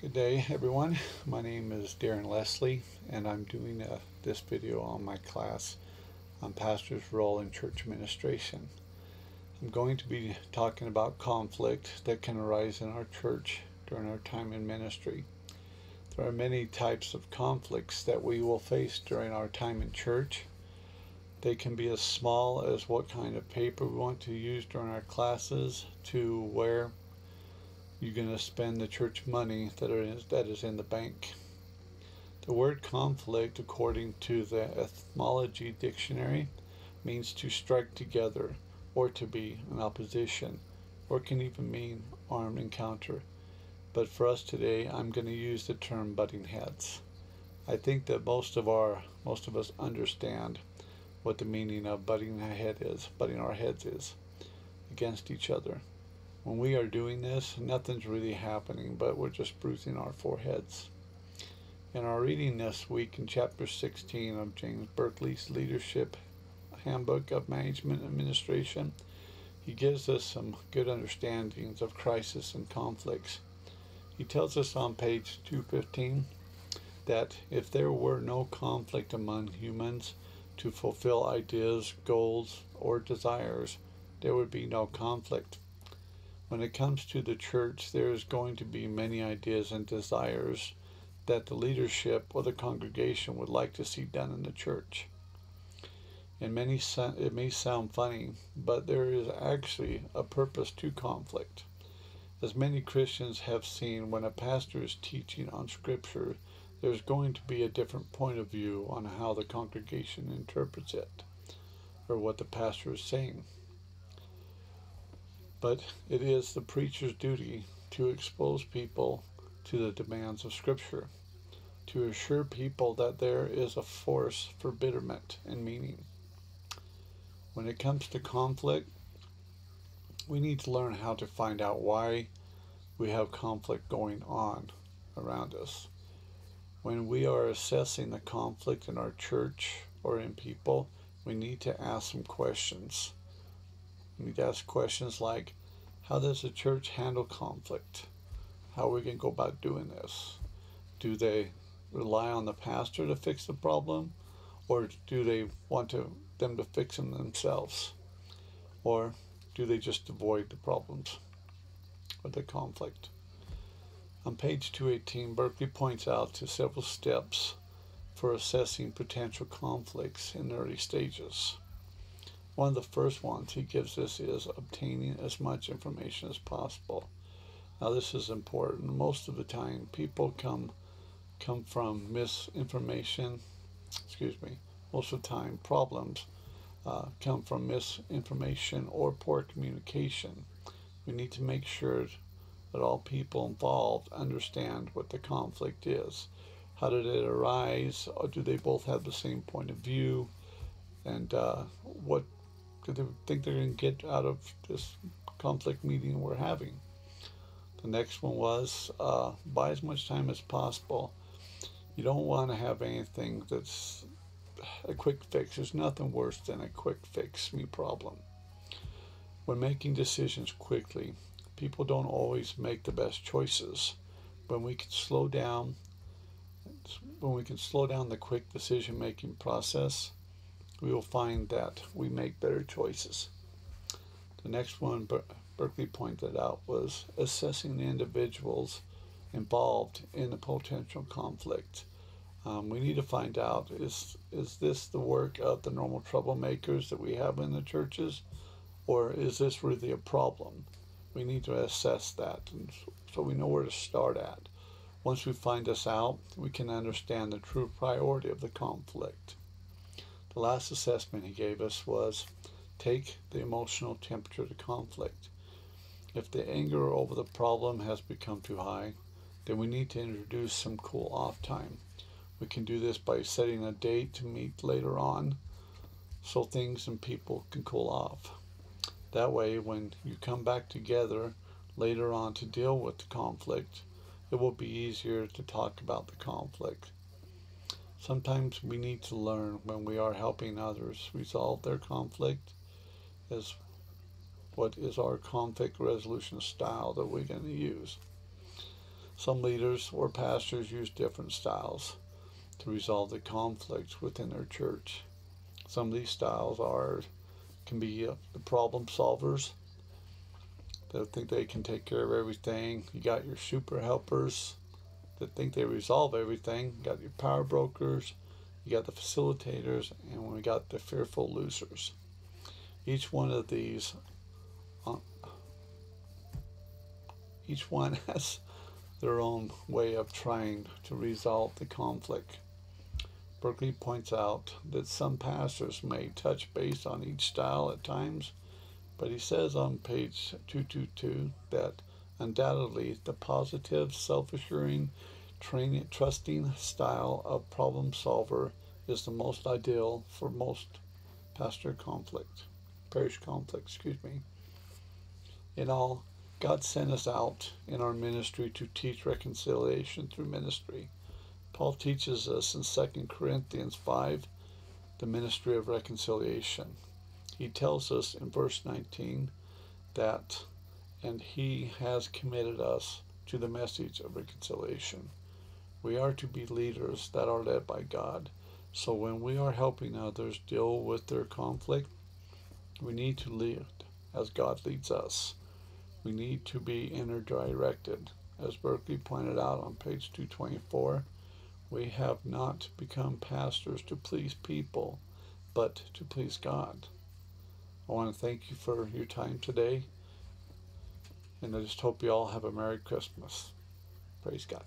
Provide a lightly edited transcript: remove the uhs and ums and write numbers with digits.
Good day, everyone. My name is Darren Leslie, and I'm doing this video on my class on pastor's role in church administration. I'm going to be talking about conflict that can arise in our church during our time in ministry. There are many types of conflicts that we will face during our time in church. They can be as small as what kind of paper we want to use during our classes to where you're going to spend the church money that is in the bank. The word conflict, according to the Etymology Dictionary, means to strike together or to be in opposition, or can even mean armed encounter. But for us today, I'm going to use the term butting heads. I think that most of us understand what the meaning of butting our heads is against each other. When we are doing this, nothing's really happening, but we're just bruising our foreheads. In our reading this week in chapter 16 of James Berkeley's Leadership Handbook of Management Administration, he gives us some good understandings of crisis and conflicts. He tells us on page 215 that if there were no conflict among humans to fulfill ideas, goals, or desires, there would be no conflict. When it comes to the church, there is going to be many ideas and desires that the leadership or the congregation would like to see done in the church. It may sound funny, but there is actually a purpose to conflict. As many Christians have seen, when a pastor is teaching on Scripture, there's going to be a different point of view on how the congregation interprets it, or what the pastor is saying. But it is the preacher's duty to expose people to the demands of Scripture, to assure people that there is a force for betterment and meaning. When it comes to conflict, we need to learn how to find out why we have conflict going on around us. When we are assessing the conflict in our church or in people, we need to ask some questions. We need to ask questions like, how does the church handle conflict? How are we going to go about doing this? Do they rely on the pastor to fix the problem? Or do they want them to fix them themselves? Or do they just avoid the problems or the conflict? On page 218, Berkeley points out to several steps for assessing potential conflicts in the early stages. One of the first ones he gives us is obtaining as much information as possible. Now this is important. Most of the time people come from misinformation. Most of the time problems come from misinformation or poor communication. We need to make sure that all people involved understand what the conflict is. How did it arise? Or do they both have the same point of view? And what do they think they're going to get out of this conflict meeting we're having? The next one was buy as much time as possible. You don't want to have anything that's a quick fix. There's nothing worse than a quick fix me problem. When making decisions quickly, people don't always make the best choices. When we can slow down the quick decision-making process, we will find that we make better choices. The next one Berkeley pointed out was assessing the individuals involved in the potential conflict. We need to find out, is this the work of the normal troublemakers that we have in the churches, or is this really a problem? We need to assess that, and so we know where to start at. Once we find this out, we can understand the true priority of the conflict. The last assessment he gave us was take the emotional temperature of the conflict. If the anger over the problem has become too high, then we need to introduce some cool off time. We can do this by setting a date to meet later on so things and people can cool off. That way, when you come back together later on to deal with the conflict, it will be easier to talk about the conflict. Sometimes we need to learn when we are helping others resolve their conflict is what is our conflict resolution style that we're going to use. Some leaders or pastors use different styles to resolve the conflicts within their church. Some of these styles can be the problem solvers. They think they can take care of everything. You got your super helpers that think they resolve everything. You got your power brokers. You got the facilitators, and we got the fearful losers. Each one of these, each one has their own way of trying to resolve the conflict. Berkeley points out that some pastors may touch base on each style at times, but he says on page 222 that undoubtedly the positive, self-assuring, trusting style of problem solver is the most ideal for most parish conflict. In all, God sent us out in our ministry to teach reconciliation through ministry. Paul teaches us in 2 Corinthians 5 the ministry of reconciliation. He tells us in verse 19 that, and he has committed us to the message of reconciliation. We are to be leaders that are led by God. So when we are helping others deal with their conflict, we need to lead as God leads us. We need to be inner directed. As Berkeley pointed out on page 224, we have not become pastors to please people, but to please God. I want to thank you for your time today, and I just hope you all have a Merry Christmas. Praise God.